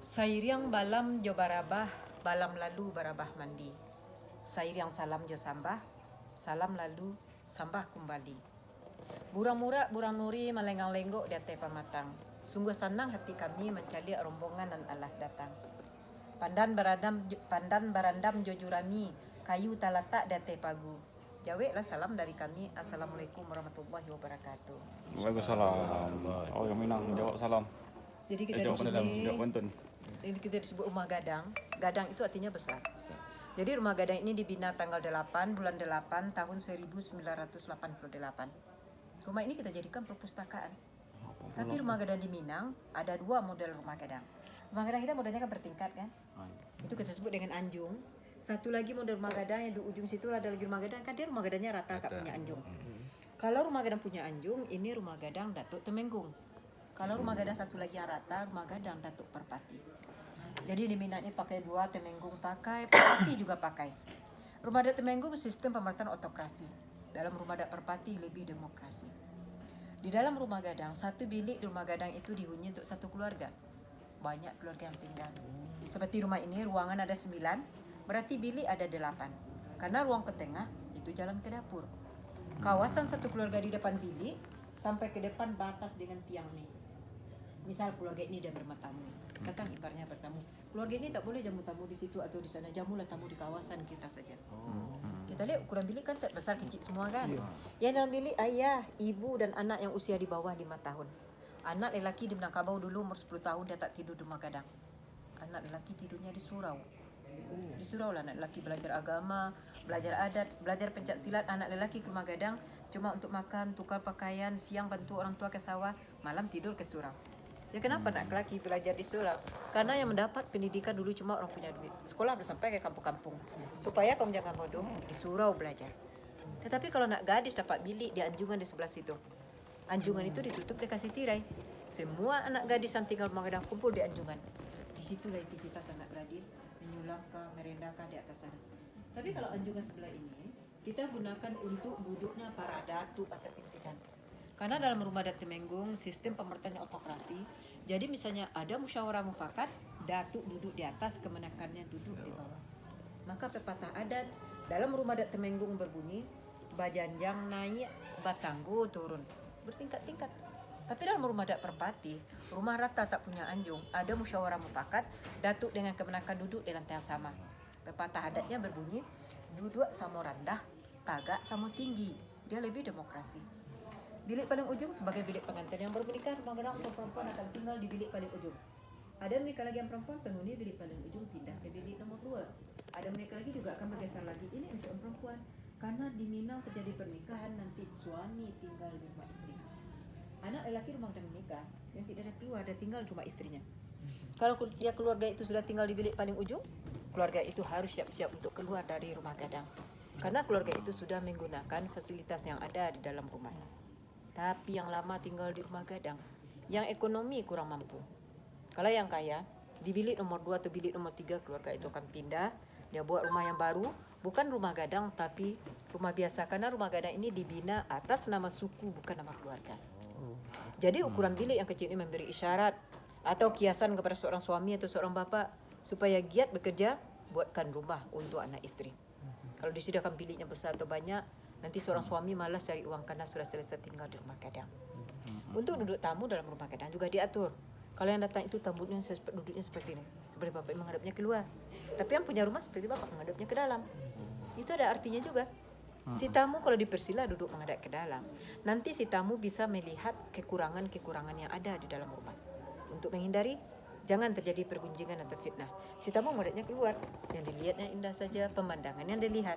Sairiang balam jo barabah, balam lalu barabah mandi. Sairiang salam jo sambah, salam lalu sambah kembali. Burang mura, burang nuri, melenggang lenggok di atas pamatang. Sungguh senang hati kami mencari rombongan dan Allah datang. Pandan barandam jo jurami, kayu talatak di atas pagu. Jawablah salam dari kami. Assalamualaikum warahmatullahi wabarakatuh. Waalaikumsalam. Oh, yang Minang jawab salam. Jadi kita di Jawab dalam sini, jawab pantun. ini kita disebut rumah gadang. Gadang itu artinya besar. Jadi rumah gadang ini dibina tanggal 8 bulan 8 tahun 1988. Rumah ini kita jadikan perpustakaan. Tapi rumah gadang di Minang ada 2 model rumah gadang. Rumah gadang kita modelnya kan bertingkat kan? Itu kita sebut dengan anjung. Satu lagi model rumah gadang yang di ujung situ ada lagi rumah gadang, kan dia rumah gadangnya rata tak punya anjung. Kalau rumah gadang punya anjung, ini rumah gadang Datuk Temenggung. Kalau rumah gadang satu lagi yang rata, rumah gadang Datuk Perpati. Jadi di Minang ini pakai 2, Temenggung pakai, Perpati juga pakai. Rumah adat Temenggung sistem pemerintahan otokrasi. Dalam rumah adat Perpati lebih demokrasi. Di dalam rumah gadang, satu bilik di rumah gadang itu dihuni untuk satu keluarga. Banyak keluarga yang tinggal. Seperti rumah ini, ruangan ada 9, berarti bilik ada 8. Karena ruang ke tengah itu jalan ke dapur. Kawasan satu keluarga di depan bilik sampai ke depan batas dengan tiang nih. Misal keluarga ini dia bertamu, datang ibaratnya bertamu. Keluarga ini tak boleh jamu tamu di situ atau di sana, jamulah tamu di kawasan kita saja. Kita lihat ukuran bilik kan tak besar kecil semua kan. Yang dalam bilik ayah, ibu dan anak yang usia di bawah 5 tahun. Anak lelaki di Minangkabau dulu umur 10 tahun dia tak tidur di rumah gadang. Anak lelaki tidurnya di surau. Di surau lah anak lelaki belajar agama, belajar adat, belajar pencak silat. Anak lelaki ke rumah gadang cuma untuk makan, tukar pakaian, siang bantu orang tua ke sawah, malam tidur ke surau. Ya kenapa anak lelaki belajar di surau? Karena yang mendapat pendidikan dulu cuma orang punya duit. Sekolah harus sampai ke kampung-kampung. Supaya kamu jangan bodoh, di surau belajar. Tetapi kalau anak gadis dapat bilik di anjungan di sebelah situ. Anjungan itu ditutup dikasih tirai. Semua anak gadis yang tinggal rumah gadang kumpul di anjungan. Di situlah aktivitas anak gadis menyulangkah, merendahkah di atas sana. Tapi kalau anjungan sebelah ini, kita gunakan untuk duduknya para datuk atau pimpinan. Karena dalam rumah adat Temenggung sistem pemerintahannya otokrasi. Jadi misalnya ada musyawarah mufakat, datuk duduk di atas, kemenakannya duduk di bawah. Maka pepatah adat dalam rumah adat Temenggung berbunyi, bajanjang naik, batanggu turun, bertingkat-tingkat. Tapi dalam rumah adat Perpati, rumah rata tak punya anjung, ada musyawarah mufakat, datuk dengan kemenakan duduk di lantai yang sama. Pepatah adatnya berbunyi, duduk sama rendah, tagak sama tinggi. Dia lebih demokrasi. Bilik paling ujung sebagai bilik pengantin yang baru menikah, rumah gadang perempuan akan tinggal di bilik paling ujung. Ada menikah lagi yang perempuan, penghuni bilik paling ujung pindah ke bilik nomor 2. Ada menikah lagi juga akan bergeser lagi, ini untuk yang perempuan. Karena di Minang terjadi pernikahan, nanti suami tinggal di rumah istri. Anak lelaki rumah gadang menikah, yang tidak ada keluar, dia tinggal di rumah istrinya. Kalau dia keluarga itu sudah tinggal di bilik paling ujung, keluarga itu harus siap-siap untuk keluar dari rumah gadang. Karena keluarga itu sudah menggunakan fasilitas yang ada di dalam rumah. Tapi yang lama tinggal di rumah gadang, yang ekonomi kurang mampu. Kalau yang kaya, di bilik nomor 2 atau bilik nomor 3 keluarga itu akan pindah. Dia buat rumah yang baru, bukan rumah gadang tapi rumah biasa. Karena rumah gadang ini dibina atas nama suku, bukan nama keluarga. Jadi ukuran bilik yang kecil ini memberi isyarat atau kiasan kepada seorang suami atau seorang bapa supaya giat bekerja, buatkan rumah untuk anak istri. Kalau disediakan biliknya besar atau banyak, nanti seorang suami malas cari uang karena sudah selesai tinggal di rumah gadang. Untuk duduk tamu dalam rumah gadang juga diatur. Kalau yang datang itu tamunya duduknya seperti ini, seperti bapak menghadapnya keluar. Tapi yang punya rumah seperti bapak menghadapnya ke dalam. Itu ada artinya juga. Si tamu kalau dipersila duduk menghadap ke dalam. Nanti si tamu bisa melihat kekurangan-kekurangan yang ada di dalam rumah. Untuk menghindari jangan terjadi pergunjingan atau fitnah. Si tamu menghadapnya keluar. Yang dilihatnya indah saja, pemandangan yang dilihat.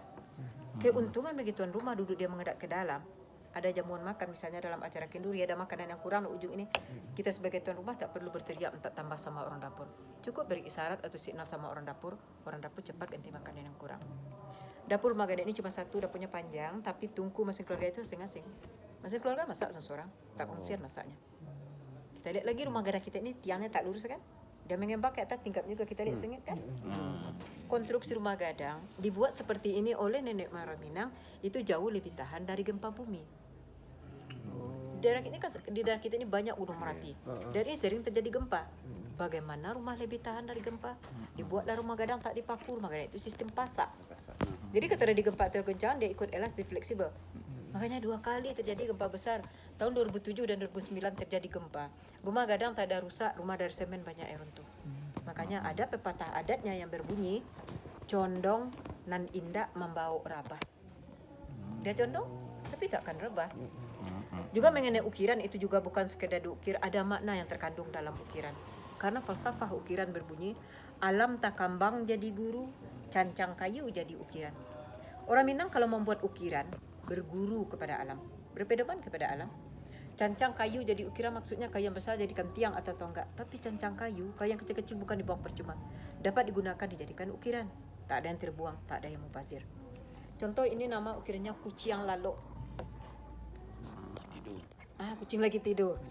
Keuntungan bagi tuan rumah duduk dia menghadap ke dalam. Ada jamuan makan misalnya dalam acara kenduri, ada makanan yang kurang di ujung ini. Kita sebagai tuan rumah tak perlu berteriak minta tambah sama orang dapur. Cukup beri isyarat atau signal sama orang dapur cepat ganti makanan yang kurang. Dapur rumah gadang ini cuma satu, dapurnya panjang, tapi tungku masing keluarga itu masing-masing. Masing keluarga masak seorang, tak kongsian masaknya. Kita lihat lagi rumah gadang kita ini tiangnya tak lurus kan? Dia mengembang ke atas, tingkap juga kita lihat sengit kan? Konstruksi rumah gadang dibuat seperti ini oleh nenek moyang Minang itu jauh lebih tahan dari gempa bumi. Di daerah kita ini banyak gunung Merapi. Dan ini sering terjadi gempa. Bagaimana rumah lebih tahan dari gempa? Dibuatlah rumah gadang tak dipaku. Rumah gadang itu sistem pasak. Jadi ketika digempa terguncang, dia ikut elastis fleksibel. Makanya 2 kali terjadi gempa besar. Tahun 2007 dan 2009 terjadi gempa. Rumah gadang tak ada rusak, rumah dari semen banyak yang runtuh. Makanya ada pepatah adatnya yang berbunyi, condong nan indak membawa rabah. Dia condong, tapi takkan rebah. Juga mengenai ukiran itu juga bukan sekedar diukir, ada makna yang terkandung dalam ukiran. Karena falsafah ukiran berbunyi, alam tak kambang jadi guru, cancang kayu jadi ukiran. Orang Minang kalau membuat ukiran, berguru kepada alam, berpedoman kepada alam. Cancang kayu jadi ukiran maksudnya kayu yang besar jadikan tiang atau tonggak. Tapi cancang kayu yang kecil-kecil bukan dibuang percuma. Dapat digunakan dijadikan ukiran. Tak ada yang terbuang, tak ada yang mubazir. Contoh ini nama ukirannya kucing lalok. Kucing lagi tidur.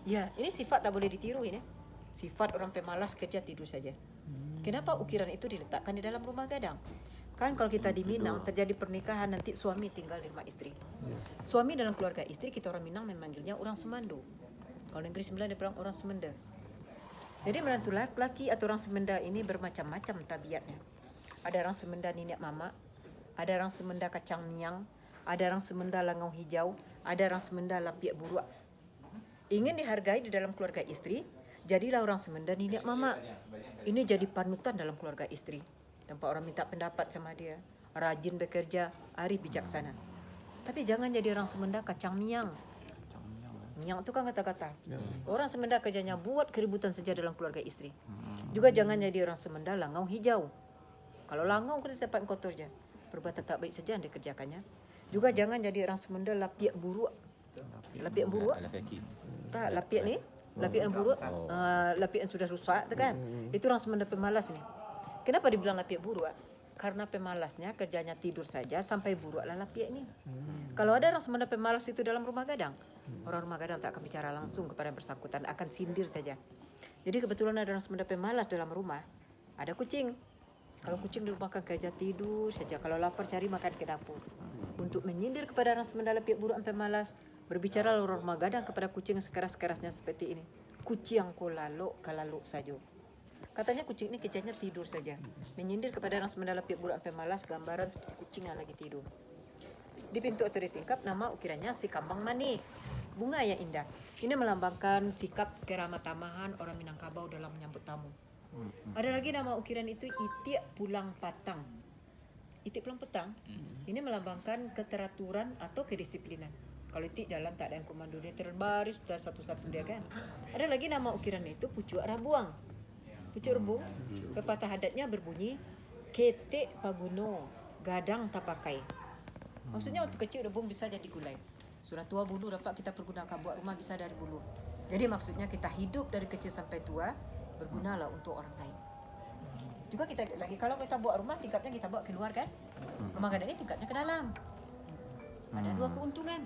Ya, ini sifat tak boleh ditiru ini. Sifat orang pemalas kerja tidur saja. Kenapa ukiran itu diletakkan di dalam rumah gadang? Kan kalau kita di Minang terjadi pernikahan nanti suami tinggal di rumah istri. Suami dalam keluarga istri kita orang Minang memanggilnya orang Semando. Kalau negeri sembilan dia bilang orang Semenda. Jadi menantu laki atau orang Semenda ini bermacam-macam tabiatnya. Ada orang Semenda nenek mama, ada orang Semenda kacang miang, ada orang Semenda langau hijau, ada orang Semenda lapiak buruak. Ingin dihargai di dalam keluarga istri, jadilah orang Semenda nenek mama. Ini jadi panutan dalam keluarga istri. Tanpa orang minta pendapat sama dia. Rajin bekerja, arif bijaksana. Tapi jangan jadi orang Semenda kacang miang. Miang itu kan kata-kata. Orang Semenda kerjanya buat keributan saja dalam keluarga istri. Juga jangan jadi orang Semenda langau hijau. Kalau langau kan tempat kotor je. Perbuatan tak baik saja yang dikerjakannya. Juga jangan jadi orang Semenda lapiak buruk. Lapiak buruk? Tak, lapiak ni. Lapiak yang buruk, lapiak yang sudah rusak tu kan. Itu orang Semenda pemalas ni. Kenapa dibilang lapiak buruk? Karena pemalasnya kerjanya tidur saja sampai buruklah lapiak ni. Kalau ada orang Semenda pemalas itu dalam rumah gadang, orang rumah gadang tak akan bicara langsung kepada yang bersangkutan, akan sindir saja. Jadi kebetulan ada orang Semenda pemalas dalam rumah, ada kucing. Kalau kucing di rumah kan kerja tidur saja, kalau lapar cari makan ke dapur. Untuk menyindir kepada orang Semenda lapiak buruk dan pemalas, berbicara orang rumah gadang kepada kucing sekeras-kerasnya seperti ini. Kucing ko lalok kalalok saja. Katanya kucing ini kerjanya tidur saja. Menyindir kepada orang Semenda lapiak buruk dan pemalas, gambaran seperti kucing yang lagi tidur. Di pintu atau di tingkap nama ukirannya si kambang manik, bunga yang indah. Ini melambangkan sikap keramah tamahan orang Minangkabau dalam menyambut tamu. Ada lagi nama ukiran itu itik pulang patang. Itik pulang petang, ini melambangkan keteraturan atau kedisiplinan. Kalau itik jalan tak ada yang komando, dia terbaris sudah satu-satu dia kan. Ada lagi nama ukiran itu pucuk rabuang. Pucuk rebung, pepatah adatnya berbunyi ketek paguno, gadang tak pakai. Maksudnya waktu kecil rebung bisa jadi gulai. Sudah tua bulu dapat kita pergunakan buat rumah bisa dari bulu. Jadi maksudnya kita hidup dari kecil sampai tua bergunalah untuk orang lain. Juga kita lagi kalau kita buat rumah tingkapnya kita buat keluar kan. Rumah gadang ini tingkapnya ke dalam. Ada 2 keuntungan.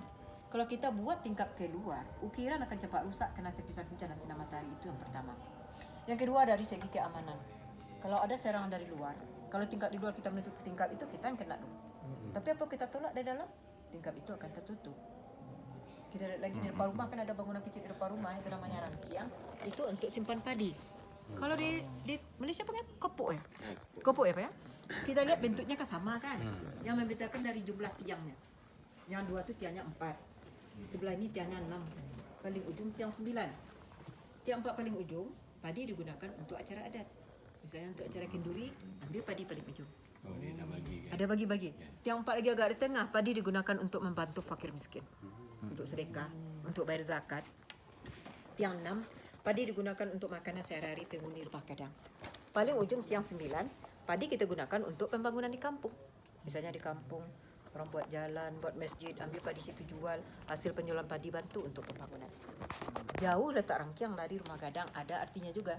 Kalau kita buat tingkap keluar, ukiran akan cepat rusak kena tepisan hujan dan sinar matahari, itu yang pertama. Yang kedua dari segi keamanan. Kalau ada serangan dari luar, kalau tingkap di luar kita menutup tingkap itu kita yang kena dulu. Tapi apa kita tolak dari dalam, tingkap itu akan tertutup. Kita lagi di depan rumah kan ada bangunan kecil di depan rumah itu namanya rangkiang, itu untuk simpan padi. Kalau di Malaysia pakai kopok ya? Kopok ya Pak ya? Kita lihat bentuknya kan sama kan? Yang membedakan dari jumlah tiangnya. Yang 2 itu tiangnya 4. Sebelah ini tiangnya 6. Paling ujung tiang 9. Tiang 4 paling ujung, padi digunakan untuk acara adat. Misalnya untuk acara kenduri, ambil padi paling ujung. Ada bagi-bagi. Tiang 4 lagi agak di tengah, padi digunakan untuk membantu fakir miskin. Untuk sedekah, untuk bayar zakat. Tiang 6, padi digunakan untuk makanan sehari-hari penghuni rumah gadang. Paling ujung tiang 9, padi kita gunakan untuk pembangunan di kampung. Misalnya di kampung, orang buat jalan, buat masjid, ambil padi situ jual, hasil penjualan padi bantu untuk pembangunan. Jauh letak rangkiang dari rumah gadang ada artinya juga.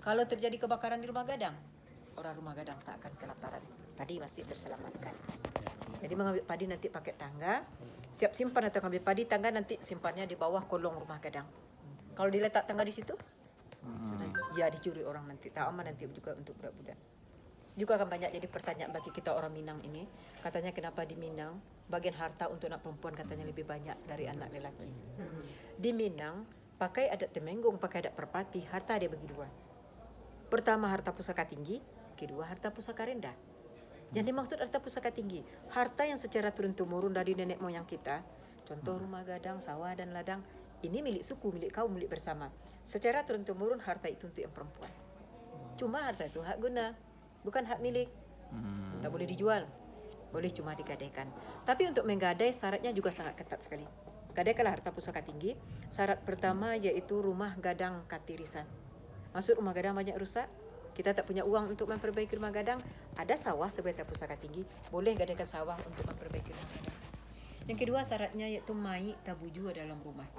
Kalau terjadi kebakaran di rumah gadang, orang rumah gadang tak akan kelaparan. Padi masih terselamatkan. Jadi mengambil padi nanti pakai tangga, siap simpan atau ambil padi tangga nanti simpannya di bawah kolong rumah gadang. Kalau diletak tangga di situ, ya dicuri orang nanti, tak aman nanti juga untuk budak-budak. Juga akan banyak jadi pertanyaan bagi kita orang Minang ini. Katanya kenapa di Minang bagian harta untuk anak perempuan katanya lebih banyak dari anak lelaki. Di Minang pakai adat Temenggung, pakai adat Perpati, harta dia bagi 2. Pertama harta pusaka tinggi, kedua harta pusaka rendah. Yang dimaksud harta pusaka tinggi, harta yang secara turun-temurun dari nenek moyang kita, contoh rumah gadang, sawah dan ladang, ini milik suku, milik kaum, milik bersama. Secara turun-temurun harta itu untuk yang perempuan. Cuma harta itu hak guna, bukan hak milik. Tak boleh dijual, boleh cuma digadaikan. Tapi untuk menggadai syaratnya juga sangat ketat sekali. Gadaikanlah harta pusaka tinggi. Syarat pertama yaitu rumah gadang katirisan. Maksud rumah gadang banyak rusak, kita tak punya uang untuk memperbaiki rumah gadang, ada sawah sebagai harta pusaka tinggi, boleh gadaikan sawah untuk memperbaiki rumah gadang. Yang kedua syaratnya yaitu mayit tabuju dalam rumah.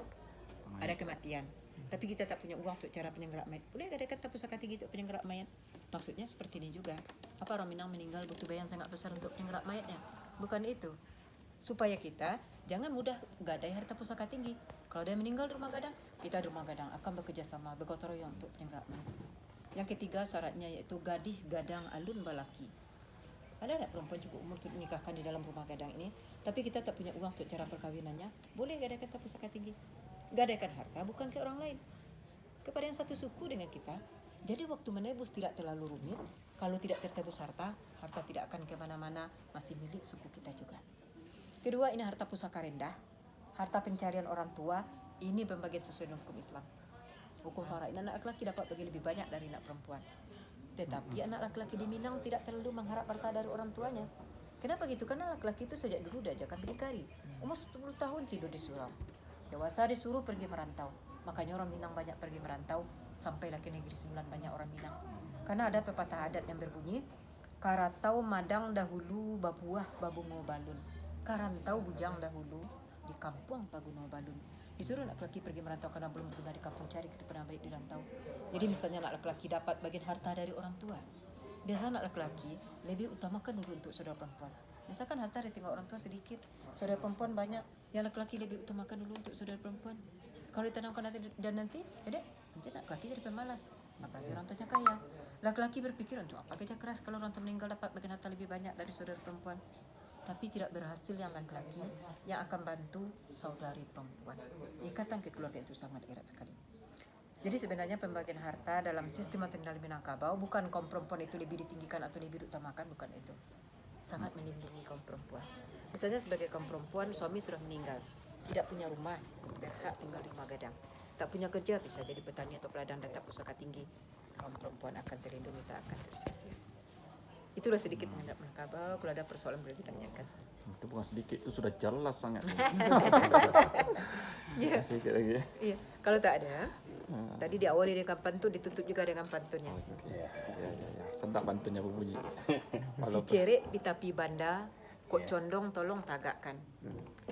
Ada kematian, tapi kita tak punya uang untuk cara penyenggerak mayat, boleh gadaikan harta pusaka tinggi untuk penyenggerak mayat. Maksudnya seperti ini juga. Apa orang Minang meninggal butuh biaya yang sangat besar untuk penyenggerak mayatnya? Bukan itu. Supaya kita jangan mudah gadai harta pusaka tinggi. Kalau dia meninggal di rumah gadang, kita di rumah gadang akan bekerja sama, bergotong royong untuk penyenggerak mayat. Yang ketiga syaratnya yaitu gadih gadang alun balaki. Ada tak perempuan cukup umur untuk dinikahkan di dalam rumah gadang ini, tapi kita tak punya uang untuk cara perkahwinannya, boleh gadaikan harta pusaka tinggi. Gadaikan harta bukan ke orang lain, kepada yang satu suku dengan kita. Jadi waktu menebus tidak terlalu rumit. Kalau tidak tertebus harta tidak akan kemana-mana, masih milik suku kita juga. Kedua, ini harta pusaka rendah, harta pencarian orang tua, ini pembagian sesuai dengan hukum Islam. Hukum faraid, anak laki-laki dapat bagi lebih banyak dari anak perempuan. Tetapi anak laki-laki di Minang tidak terlalu mengharap harta dari orang tuanya. Kenapa gitu? Karena laki-laki itu sejak dulu diajarkan berdikari. Umur 10 tahun tidur di surau. Dewasa disuruh pergi merantau. Makanya orang Minang banyak pergi merantau, sampailah ke Negeri Sembilan banyak orang Minang. Karena ada pepatah adat yang berbunyi, karatau madang dahulu babuah babungo balun. Karantau bujang dahulu di kampung paguno balun. Disuruh anak lelaki pergi merantau karena belum berguna di kampung, cari kehidupan baik di rantau. Jadi misalnya anak lelaki dapat bagian harta dari orang tua, biasa anak lelaki lebih utamakan dulu untuk saudara perempuan. Misalkan harta ditinggal orang tua sedikit, saudara perempuan banyak, yang lelaki lebih utamakan dulu untuk saudara perempuan. Kalau ditanamkan nanti dan nanti anak lelaki jadi pemalas, apalagi orang tuanya kaya. Lelaki berpikir untuk apa kerja keras kalau orang tua meninggal dapat bagian harta lebih banyak dari saudara perempuan. Tapi tidak berhasil yang laki-laki yang akan bantu saudari perempuan. Ikatan kekeluargaan itu sangat erat sekali. Jadi sebenarnya pembagian harta dalam sistem maternal Minangkabau bukan kaum perempuan itu lebih ditinggikan atau lebih diutamakan, bukan itu. Sangat melindungi kaum perempuan. Misalnya sebagai kaum perempuan, suami sudah meninggal, tidak punya rumah, berhak tinggal di rumah gadang. Tak punya kerja, bisa jadi petani atau peladang dan tak pusaka tinggi. Kaum perempuan akan terlindungi, tak akan tersia-sia. Itulah sedikit mengenai Minangkabau. Kalau ada persoalan boleh ditanyakan. Itu bukan sedikit, itu sudah jelas sangat. Iya. Sedikit lagi ya. Iya. Kalau tak ada, tadi diawali dengan pantun, ditutup juga dengan pantunnya. Ya. Sedap pantunnya berbunyi. Si cerek di tepi banda, kok condong tolong tagakkan.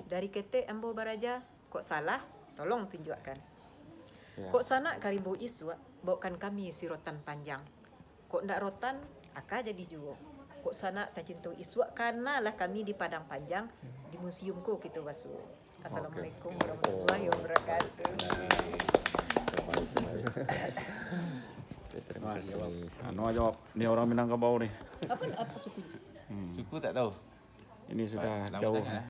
Dari ketek ambo baraja, kok salah tolong tunjukkan. Kok sanak karimbo iswa, bawakan kami si rotan panjang. Kok ndak rotan, aka jadi juo. Kok sana tak cintu iswa, karena lah kami di Padang Panjang, di museumku gitu wasu. Assalamualaikum warahmatullahi wabarakatuh. Terima kasih. Jawab. Ini orang Minangkabau nih. Apa sukunya? Suku tak tahu. Ini sudah Lama jauh. sangat.